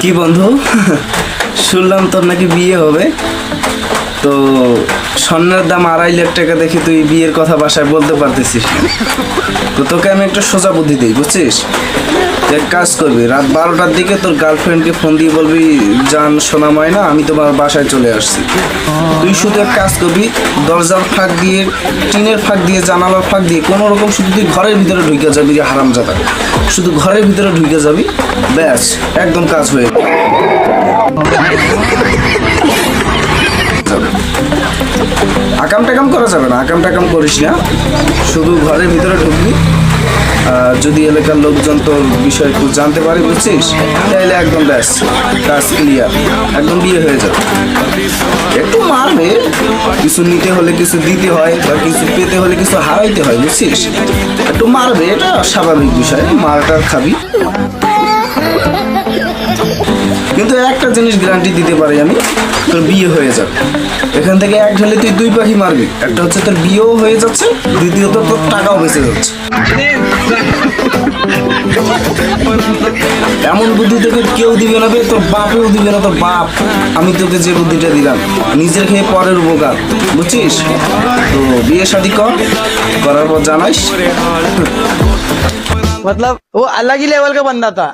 কি বন্ধু শুনলাম তোর নাকি বিয়ে হবে। তো স্বর্ণের দাম 2.5 লাখ টাকা দেখে তুই বিয়ের কথা বাসায় বলতে পারতেছিস না। তো তোকে আমি একটা সোজা বুদ্ধি দিই, বুঝছিস? এক কাজ করবি, রাত 12টার দিকে তোর গার্লফ্রেন্ডকে ফোন দিয়ে বলবি, জান সোনা ময়না আমি তোমার বাসায় চলে আসছি। তুই শুধু এক কাজ করবি, দরজার ফাঁক দিয়ে, টিনের ফাঁক দিয়ে, জানালার ফাঁক দিয়ে কোনো রকম শুধু তুই ঘরের ভিতরে ঢুকে যাবি, হারামজাদা। শুধু ঘরের ভিতরে ঢুকে যাবি, ব্যাস একদম কাজ হয়ে যাবে। আকাম টাকাম করা যাবে না, আকাম টাকাম করিস না, শুধু ঘরের ভিতরে ঢুকবি। যদি এলাকার লোকজন তোর বিষয় একটু জানতে পারে, বুঝছিস, তাহলে একদম ব্যাস কাজ ক্লিয়ার, একদম বিয়ে হয়ে যাবে। একটু মারবে, কিছু নিতে হলে কিছু দিতে হয়, বা কিছু পেতে হলে কিছু হারাইতে হয়, বুঝছিস? একটু মারবে, এটা স্বাভাবিক বিষয়, মারটার খাবি। কিন্তু একটা জিনিস গ্যারান্টি দিতে পারি আমি, তোর বিয়ে হয়ে যাবে। এখান থেকে এক ঢালে তুই 2 পাখি মারবি, একটা হচ্ছে তোর বিয়েও হয়ে যাচ্ছে, দ্বিতীয়ত তোর টাকাও বেঁচে যাচ্ছে। এমন বুদ্ধি তোকে কেউ দিবে না, তোর বাপেও দিবে না, তোর বাপ। আমি তোকে যে বুদ্ধিটা দিলাম, নিজের খেয়ে পরের উপকার, বুঝছিস? তো বিয়ে শাদী করার পর জানাইস। मतलब वो अलग ही लेवल का बंदा था।